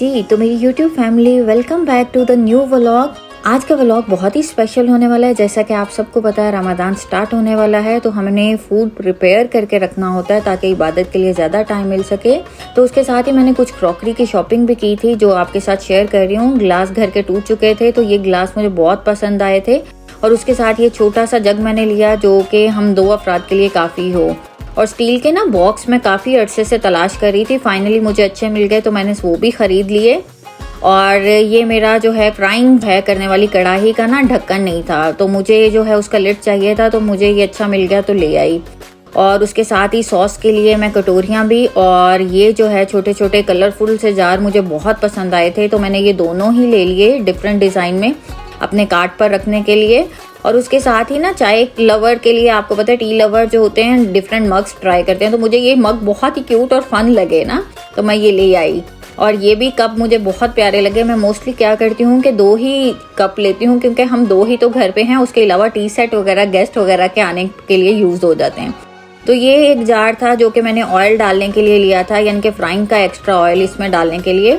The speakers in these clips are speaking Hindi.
जी, तो मेरी YouTube family welcome back to the new vlog. आज का व्लॉग बहुत ही स्पेशल होने वाला है। जैसा कि आप सबको पता है रमज़ान स्टार्ट होने वाला है, तो हमने फूड प्रिपेयर करके रखना होता है ताकि इबादत के लिए ज़्यादा टाइम मिल सके। तो उसके साथ ही मैंने कुछ क्रॉकरी की शॉपिंग भी की थी जो आपके साथ शेयर कर रही हूँ। ग्लास घर के टूट चुके थे तो ये ग्लास मुझे बहुत पसंद आए थे, और उसके साथ ये छोटा सा जग मैंने लिया जो कि हम 2 अफराद के लिए काफ़ी हो। और स्टील के ना बॉक्स में काफ़ी अरसे से तलाश कर रही थी, फाइनली मुझे अच्छे मिल गए तो मैंने वो भी ख़रीद लिए। और ये मेरा जो है फ्राइंग है करने वाली कढ़ाई का ना ढक्कन नहीं था, तो मुझे जो है उसका लिड चाहिए था, तो मुझे ये अच्छा मिल गया तो ले आई। और उसके साथ ही सॉस के लिए मैं कटोरियाँ भी, और ये जो है छोटे छोटे कलरफुल से जार मुझे बहुत पसंद आए थे, तो मैंने ये दोनों ही ले लिए डिफरेंट डिज़ाइन में अपने कार्ट पर रखने के लिए। और उसके साथ ही ना चाय लवर के लिए, आपको पता है टी लवर जो होते हैं डिफरेंट मग्स ट्राई करते हैं, तो मुझे ये मग बहुत ही क्यूट और फन लगे ना, तो मैं ये ले आई। और ये भी कप मुझे बहुत प्यारे लगे। मैं मोस्टली क्या करती हूँ कि 2 ही कप लेती हूँ, क्योंकि हम 2 ही तो घर पे हैं, उसके अलावा टी सेट वगैरह गेस्ट वगैरह के आने के लिए यूज़ हो जाते हैं। तो ये एक जार था जो कि मैंने ऑयल डालने के लिए लिया था, यानी कि फ्राइंग का एक्स्ट्रा ऑयल इसमें डालने के लिए।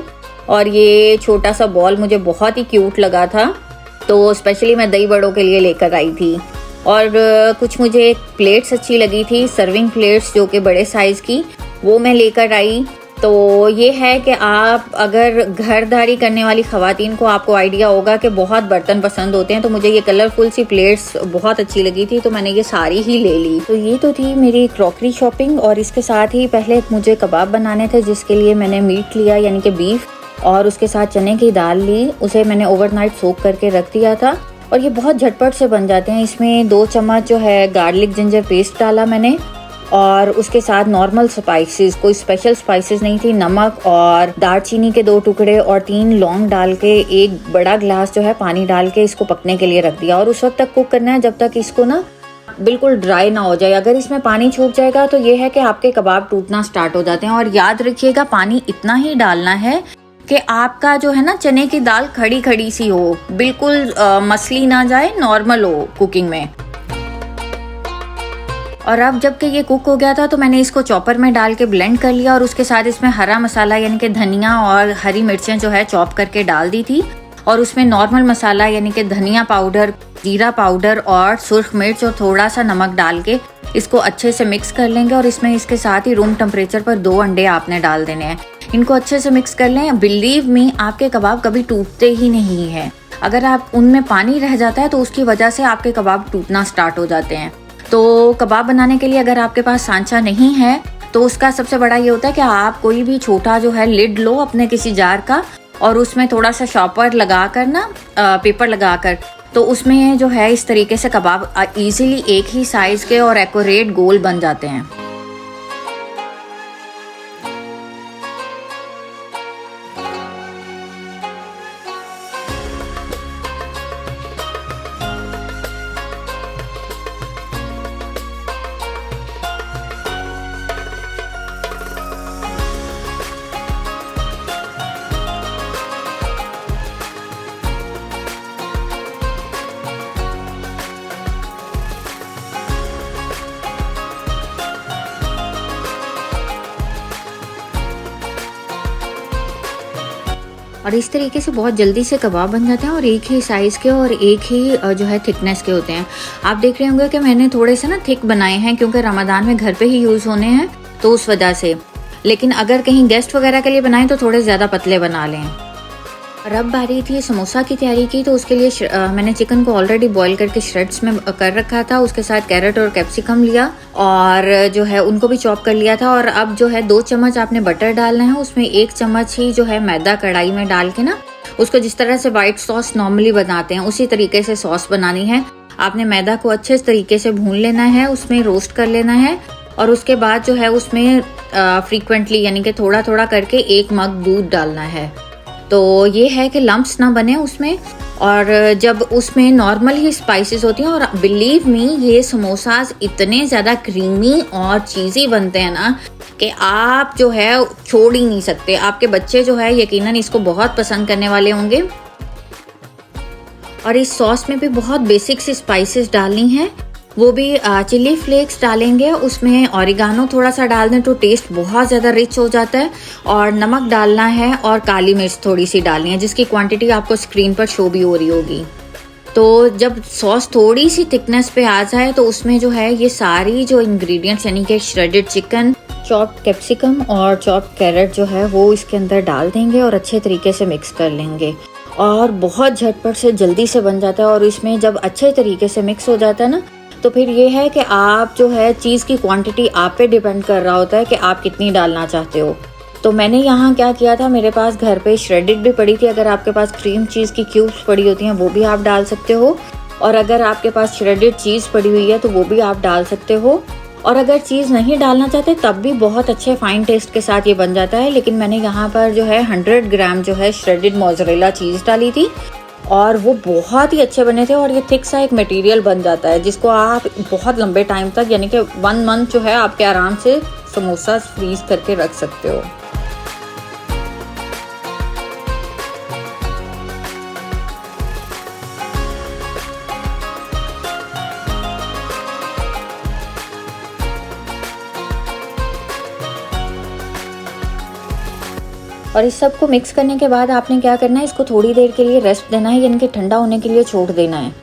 और ये छोटा सा बॉल मुझे बहुत ही क्यूट लगा था, तो स्पेशली मैं दही बड़ों के लिए लेकर आई थी। और कुछ मुझे प्लेट्स अच्छी लगी थी, सर्विंग प्लेट्स जो कि बड़े साइज़ की, वो मैं लेकर आई। तो ये है कि आप अगर घरदारी करने वाली ख़वातीन को आपको आइडिया होगा कि बहुत बर्तन पसंद होते हैं, तो मुझे ये कलरफुल सी प्लेट्स बहुत अच्छी लगी थी, तो मैंने ये सारी ही ले ली। तो ये तो थी मेरी क्रॉकरी शॉपिंग। और इसके साथ ही पहले मुझे कबाब बनाने थे, जिसके लिए मैंने मीट लिया यानी कि बीफ, और उसके साथ चने की दाल ली, उसे मैंने ओवरनाइट सोक करके रख दिया था। और ये बहुत झटपट से बन जाते हैं। इसमें 2 चम्मच जो है गार्लिक जिंजर पेस्ट डाला मैंने, और उसके साथ नॉर्मल स्पाइसेस, कोई स्पेशल स्पाइसेस नहीं थी, नमक और दालचीनी के 2 टुकड़े और 3 लौंग डाल के 1 बड़ा गिलास जो है पानी डाल के इसको पकने के लिए रख दिया। और उस वक्त तक कुक करना है जब तक इसको ना बिल्कुल ड्राई ना हो जाए। अगर इसमें पानी छूट जाएगा तो ये है कि आपके कबाब टूटना स्टार्ट हो जाते हैं। और याद रखिएगा पानी इतना ही डालना है कि आपका जो है ना चने की दाल खड़ी खड़ी सी हो, बिल्कुल मसली ना जाए, नॉर्मल हो कुकिंग में। और अब जबकि ये कुक हो गया था तो मैंने इसको चॉपर में डाल के ब्लेंड कर लिया, और उसके साथ इसमें हरा मसाला यानी कि धनिया और हरी मिर्चें जो है चॉप करके डाल दी थी। और उसमें नॉर्मल मसाला यानी कि धनिया पाउडर, जीरा पाउडर और सुर्ख मिर्च और थोड़ा सा नमक डाल के इसको अच्छे से मिक्स कर लेंगे। और इसमें इसके साथ ही रूम टेम्परेचर पर 2 अंडे आपने डाल देने हैं। इनको अच्छे से मिक्स कर लें। बिलीव मी, आपके कबाब कभी टूटते ही नहीं हैं। अगर आप उनमें पानी रह जाता है तो उसकी वजह से आपके कबाब टूटना स्टार्ट हो जाते हैं। तो कबाब बनाने के लिए अगर आपके पास सांचा नहीं है तो उसका सबसे बड़ा ये होता है कि आप कोई भी छोटा जो है लिड लो अपने किसी जार का, और उसमें थोड़ा सा शॉपर लगाकर ना पेपर लगाकर, तो उसमें जो है इस तरीके से कबाब इजीली एक ही साइज़ के और एक्यूरेट गोल बन जाते हैं। और इस तरीके से बहुत जल्दी से कबाब बन जाते हैं, और एक ही साइज़ के और एक ही जो है थिकनेस के होते हैं। आप देख रहे होंगे कि मैंने थोड़े से ना थिक बनाए हैं, क्योंकि रमज़ान में घर पे ही यूज़ होने हैं तो उस वजह से। लेकिन अगर कहीं गेस्ट वगैरह के लिए बनाएं तो थोड़े ज़्यादा पतले बना लें। और अब बारी थी समोसा की तैयारी की, तो उसके लिए मैंने चिकन को ऑलरेडी बॉईल करके श्रेड्स में कर रखा था। उसके साथ कैरेट और कैप्सिकम लिया और जो है उनको भी चॉप कर लिया था। और अब जो है 2 चम्मच आपने बटर डालना है, उसमें 1 चम्मच ही जो है मैदा कढ़ाई में डाल के ना उसको जिस तरह से वाइट सॉस नॉर्मली बनाते हैं उसी तरीके से सॉस बनानी है। आपने मैदा को अच्छे तरीके से भून लेना है, उसमें रोस्ट कर लेना है, और उसके बाद जो है उसमें फ्रीक्वेंटली यानी कि थोड़ा थोड़ा करके 1 मग दूध डालना है। तो ये है कि लम्प्स ना बने उसमें। और जब उसमें नॉर्मल ही स्पाइसेस होती हैं, और बिलीव मी ये समोसास इतने ज़्यादा क्रीमी और चीज़ी बनते हैं ना कि आप जो है छोड़ ही नहीं सकते। आपके बच्चे जो है यकीनन इसको बहुत पसंद करने वाले होंगे। और इस सॉस में भी बहुत बेसिक सी स्पाइसेस डालनी है, वो भी चिली फ्लेक्स डालेंगे, उसमें ऑरिगानो थोड़ा सा डाल दें तो टेस्ट बहुत ज़्यादा रिच हो जाता है, और नमक डालना है और काली मिर्च थोड़ी सी डालनी है, जिसकी क्वांटिटी आपको स्क्रीन पर शो भी हो रही होगी। तो जब सॉस थोड़ी सी थिकनेस पे आ जाए तो उसमें जो है ये सारी जो इंग्रेडिएंट्स यानी कि श्रेडेड चिकन, चॉप्ड कैप्सिकम और चॉप्ड कैरेट जो है वो इसके अंदर डाल देंगे और अच्छे तरीके से मिक्स कर लेंगे, और बहुत झटपट से जल्दी से बन जाता है। और इसमें जब अच्छे तरीके से मिक्स हो जाता है ना, तो फिर ये है कि आप जो है चीज़ की क्वांटिटी आप पे डिपेंड कर रहा होता है कि आप कितनी डालना चाहते हो। तो मैंने यहाँ क्या किया था, मेरे पास घर पे श्रेडेड भी पड़ी थी, अगर आपके पास क्रीम चीज़ की क्यूब्स पड़ी होती हैं वो भी आप डाल सकते हो, और अगर आपके पास श्रेडेड चीज़ पड़ी हुई है तो वो भी आप डाल सकते हो। और अगर चीज़ नहीं डालना चाहते तब भी बहुत अच्छे फाइन टेस्ट के साथ ये बन जाता है। लेकिन मैंने यहाँ पर जो है 100 ग्राम जो है श्रेडेड मोज़रेला चीज़ डाली थी, और वो बहुत ही अच्छे बने थे, और ये थिक सा एक मटेरियल बन जाता है जिसको आप बहुत लंबे टाइम तक यानी कि 1 मंथ जो है आपके आराम से समोसा फ्रीज करके रख सकते हो। और इस सब को मिक्स करने के बाद आपने क्या करना है, इसको थोड़ी देर के लिए रेस्ट देना है, यानी कि ठंडा होने के लिए छोड़ देना है,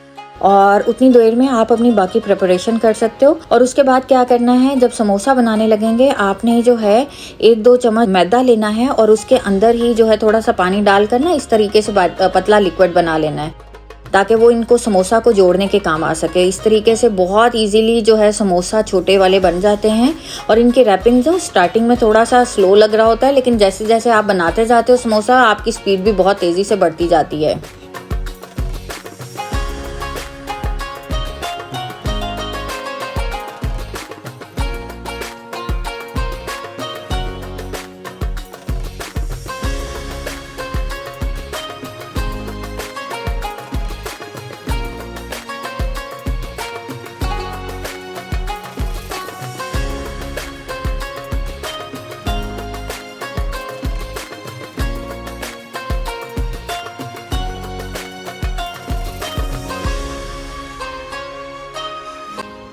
और उतनी देर में आप अपनी बाकी प्रिपरेशन कर सकते हो। और उसके बाद क्या करना है, जब समोसा बनाने लगेंगे आपने जो है 1-2 चम्मच मैदा लेना है, और उसके अंदर ही जो है थोड़ा सा पानी डालकर ना इस तरीके से पतला लिक्विड बना लेना है, ताकि वो इनको समोसा को जोड़ने के काम आ सके। इस तरीके से बहुत इजीली जो है समोसा छोटे वाले बन जाते हैं। और इनकी रैपिंग जो स्टार्टिंग में थोड़ा सा स्लो लग रहा होता है, लेकिन जैसे जैसे आप बनाते जाते हो समोसा, आपकी स्पीड भी बहुत तेज़ी से बढ़ती जाती है।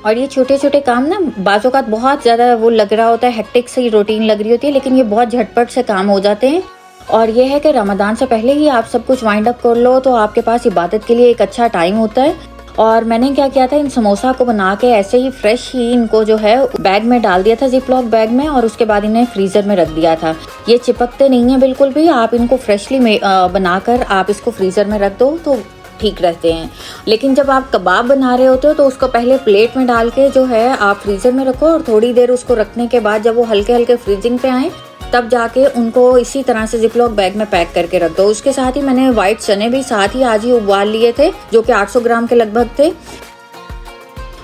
और ये छोटे छोटे काम ना बाज़ों का बहुत ज़्यादा वो लग रहा होता है, हेक्टिक सी रूटीन लग रही होती है, लेकिन ये बहुत झटपट से काम हो जाते हैं। और ये है कि रमज़ान से पहले ही आप सब कुछ वाइंड अप कर लो तो आपके पास इबादत के लिए एक अच्छा टाइम होता है। और मैंने क्या किया था, इन समोसा को बना के ऐसे ही फ्रेश ही इनको जो है बैग में डाल दिया था, जिप लॉक बैग में, और उसके बाद इन्हें फ्रीज़र में रख दिया था। ये चिपकते नहीं है बिल्कुल भी, आप इनको फ्रेशली बनाकर आप इसको फ्रीज़र में रख दो तो ठीक रहते हैं। लेकिन जब आप कबाब बना रहे होते हो तो उसको पहले प्लेट में डाल के जो है आप फ्रीज़र में रखो, और थोड़ी देर उसको रखने के बाद जब वो हल्के हल्के फ्रीजिंग पे आए तब जाके उनको इसी तरह से जिपलॉक बैग में पैक करके रख दो। उसके साथ ही मैंने वाइट चने भी साथ ही आज ही उबाल लिए थे, जो कि 800 ग्राम के लगभग थे।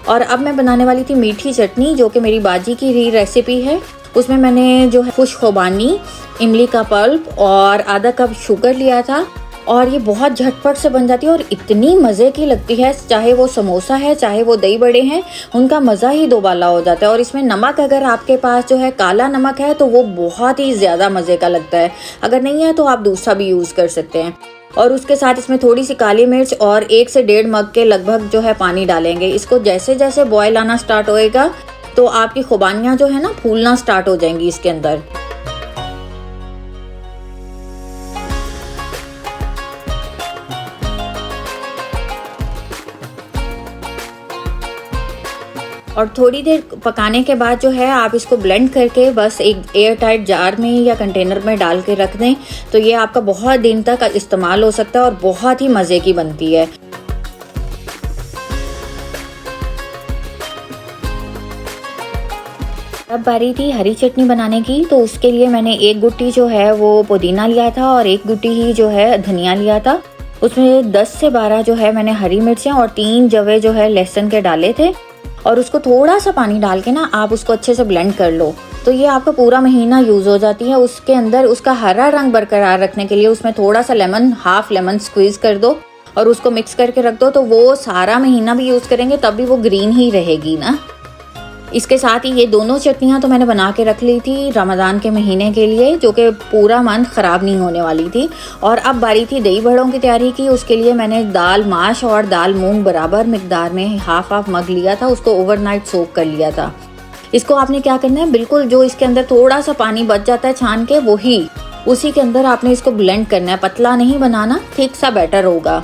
और अब मैं बनाने वाली थी मीठी चटनी, जो कि मेरी बाजी की ही रेसिपी है। उसमें मैंने जो है खुश खुबानी, इमली का पल्प और आधा कप शुगर लिया था, और ये बहुत झटपट से बन जाती है और इतनी मज़े की लगती है। चाहे वो समोसा है चाहे वो दही बड़े हैं, उनका मज़ा ही दोबाला हो जाता है। और इसमें नमक अगर आपके पास जो है काला नमक है तो वो बहुत ही ज़्यादा मज़े का लगता है, अगर नहीं है तो आप दूसरा भी यूज़ कर सकते हैं। और उसके साथ इसमें थोड़ी सी काली मिर्च और 1 से 1.5 मग के लगभग जो है पानी डालेंगे। इसको जैसे जैसे बॉयल आना स्टार्ट होएगा तो आपकी खुबानियाँ जो है ना फूलना स्टार्ट हो जाएंगी इसके अंदर। और थोड़ी देर पकाने के बाद जो है आप इसको ब्लेंड करके बस एक एयर टाइट जार में या कंटेनर में डाल के रख दें, तो ये आपका बहुत दिन तक इस्तेमाल हो सकता है और बहुत ही मज़े की बनती है। अब बारी थी हरी चटनी बनाने की, तो उसके लिए मैंने 1 गुट्टी जो है वो पुदीना लिया था और 1 गुट्टी ही जो है धनिया लिया था। उसमें 10 से 12 जो है मैंने हरी मिर्चें और 3 जवे जो है लहसुन के डाले थे, और उसको थोड़ा सा पानी डाल के ना आप उसको अच्छे से ब्लेंड कर लो, तो ये आपका पूरा महीना यूज़ हो जाती है। उसके अंदर उसका हरा रंग बरकरार रखने के लिए उसमें थोड़ा सा लेमन, हाफ लेमन स्क्वीज़ कर दो और उसको मिक्स करके रख दो, तो वो सारा महीना भी यूज़ करेंगे तब भी वो ग्रीन ही रहेगी ना। इसके साथ ही ये दोनों चटनियाँ तो मैंने बना के रख ली थी रमज़ान के महीने के लिए, जो कि पूरा मंथ ख़राब नहीं होने वाली थी। और अब बारी थी दही बड़ों की तैयारी की। उसके लिए मैंने दाल माश और दाल मूंग बराबर मिकदार में हाफ मग लिया था, उसको ओवरनाइट सोक कर लिया था। इसको आपने क्या करना है, बिल्कुल जो इसके अंदर थोड़ा सा पानी बच जाता है छान के, उसी के अंदर आपने इसको ब्लेंड करना है। पतला नहीं बनाना, थिक सा बैटर होगा।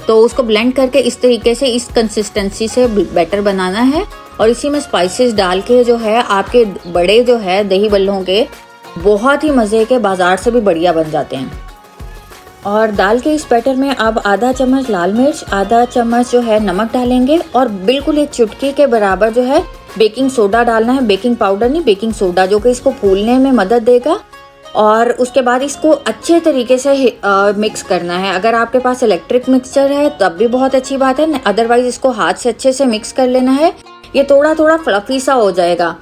तो उसको ब्लेंड करके इस तरीके से इस कंसिस्टेंसी से बैटर बनाना है। और इसी में स्पाइसेस डाल के जो है आपके बड़े जो है दही बल्लों के बहुत ही मज़े के, बाजार से भी बढ़िया बन जाते हैं। और दाल के इस बैटर में अब आधा चम्मच लाल मिर्च, आधा चम्मच जो है नमक डालेंगे और बिल्कुल एक चुटकी के बराबर जो है बेकिंग सोडा डालना है। बेकिंग पाउडर नहीं, बेकिंग सोडा, जो कि इसको फूलने में मदद देगा। और उसके बाद इसको अच्छे तरीके से मिक्स करना है। अगर आपके पास इलेक्ट्रिक मिक्सचर है तब भी बहुत अच्छी बात है, अदरवाइज इसको हाथ से अच्छे से मिक्स कर लेना है। ये थोड़ा थोड़ा फ्लफी सा हो जाएगा।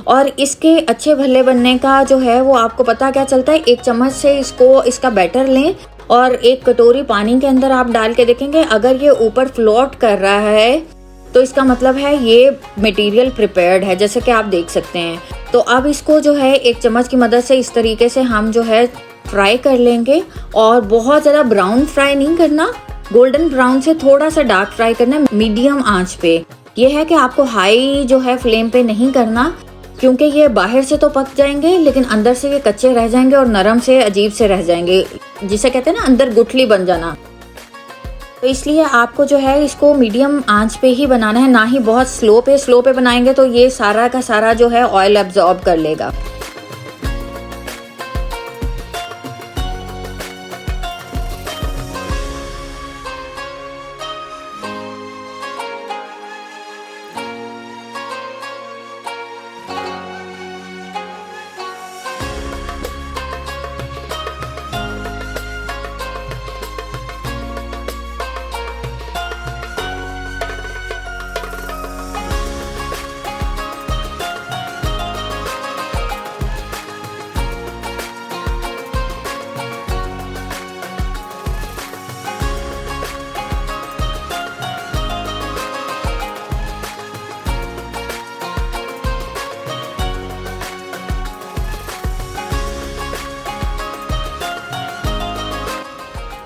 और इसके अच्छे भले बनने का जो है वो आपको पता क्या चलता है, एक चम्मच से इसका बैटर लें और एक कटोरी पानी के अंदर आप डाल के देखेंगे। अगर ये ऊपर फ्लोट कर रहा है तो इसका मतलब है ये मटेरियल प्रिपेयर्ड है, जैसे कि आप देख सकते हैं। तो अब इसको जो है एक चम्मच की मदद से इस तरीके से हम जो है फ्राई कर लेंगे। और बहुत ज़्यादा ब्राउन फ्राई नहीं करना, गोल्डन ब्राउन से थोड़ा सा डार्क फ्राई करना, मीडियम आंच पे। यह है कि आपको हाई जो है फ्लेम पे नहीं करना, क्योंकि ये बाहर से तो पक जाएंगे लेकिन अंदर से ये कच्चे रह जाएंगे और नरम से अजीब से रह जाएंगे, जिसे कहते हैं ना अंदर गुठली बन जाना। तो इसलिए आपको जो है इसको मीडियम आंच पे ही बनाना है, ना ही बहुत स्लो पे बनाएंगे तो ये सारा का सारा जो है ऑयल एब्जॉर्ब कर लेगा।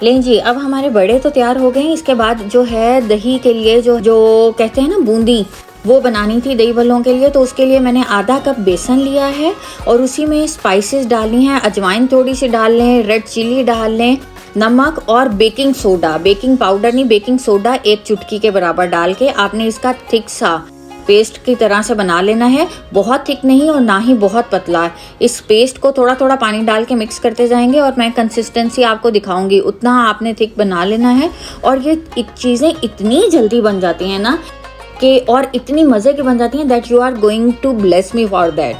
लें जी, अब हमारे बड़े तो तैयार हो गए हैं। इसके बाद जो है दही के लिए जो कहते हैं ना बूंदी, वो बनानी थी दही बल्लों के लिए। तो उसके लिए मैंने आधा कप बेसन लिया है और उसी में स्पाइसेस डालनी है। अजवाइन थोड़ी सी डाल लें, रेड चिली डाल लें, नमक और बेकिंग सोडा, बेकिंग पाउडर नहीं बेकिंग सोडा, एक चुटकी के बराबर डाल के आपने इसका थिक सा पेस्ट की तरह से बना लेना है। बहुत थिक नहीं और ना ही बहुत पतला। इस पेस्ट को थोड़ा थोड़ा पानी डाल के मिक्स करते जाएंगे और मैं कंसिस्टेंसी आपको दिखाऊंगी, उतना आपने थिक बना लेना है। और ये चीज़ें इतनी जल्दी बन जाती हैं ना कि, और इतनी मज़े की बन जाती हैं that you are going to bless me for that.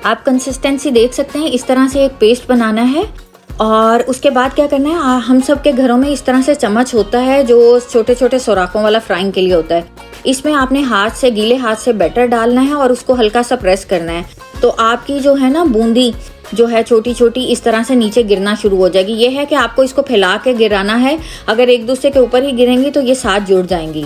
आप कंसिस्टेंसी देख सकते हैं, इस तरह से एक पेस्ट बनाना है। और उसके बाद क्या करना है, हम सब के घरों में इस तरह से चम्मच होता है जो छोटे छोटे सुराखों वाला फ्राइंग के लिए होता है। इसमें आपने गीले हाथ से बैटर डालना है और उसको हल्का सा प्रेस करना है। तो आपकी जो है ना बूंदी जो है छोटी छोटी इस तरह से नीचे गिरना शुरू हो जाएगी। ये है कि आपको इसको फैला के गिराना है, अगर एक दूसरे के ऊपर ही गिरेंगी तो ये साथ जुड़ जाएंगी।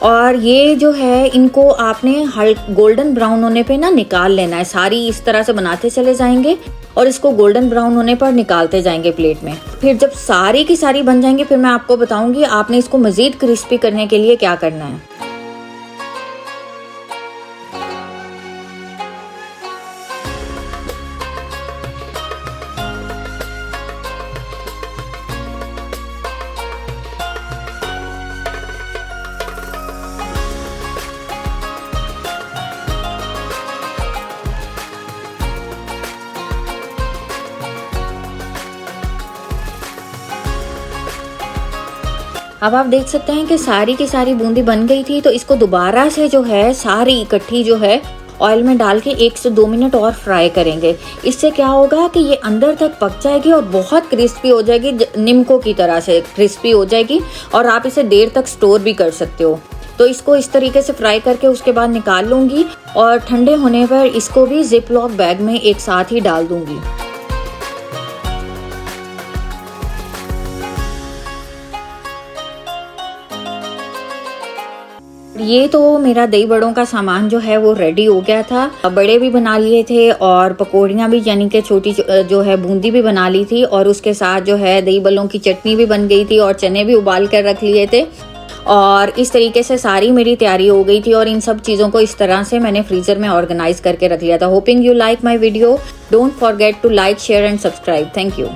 और ये जो है इनको आपने गोल्डन ब्राउन होने पे ना निकाल लेना है। सारी इस तरह से बनाते चले जाएंगे और इसको गोल्डन ब्राउन होने पर निकालते जाएंगे प्लेट में। फिर जब सारी की सारी बन जाएंगी फिर मैं आपको बताऊंगी आपने इसको मजीद क्रिस्पी करने के लिए क्या करना है। अब आप देख सकते हैं कि सारी की सारी बूंदी बन गई थी। तो इसको दोबारा से जो है सारी इकट्ठी जो है ऑयल में डाल के 1 से 2 मिनट और फ्राई करेंगे। इससे क्या होगा कि ये अंदर तक पक जाएगी और बहुत क्रिस्पी हो जाएगी, निम्को की तरह से क्रिस्पी हो जाएगी और आप इसे देर तक स्टोर भी कर सकते हो। तो इसको इस तरीके से फ्राई करके उसके बाद निकाल लूँगी और ठंडे होने पर इसको भी जिप लॉक बैग में एक साथ ही डाल दूँगी। ये तो मेरा दही बड़ों का सामान जो है वो रेडी हो गया था। बड़े भी बना लिए थे और पकौड़ियाँ भी यानी कि छोटी जो है बूंदी भी बना ली थी, और उसके साथ जो है दही बड़ों की चटनी भी बन गई थी और चने भी उबाल कर रख लिए थे। और इस तरीके से सारी मेरी तैयारी हो गई थी और इन सब चीज़ों को इस तरह से मैंने फ्रीज़र में ऑर्गेनाइज करके रख लिया था। Hoping you like my video. Don't forget to like, share and subscribe. Thank you.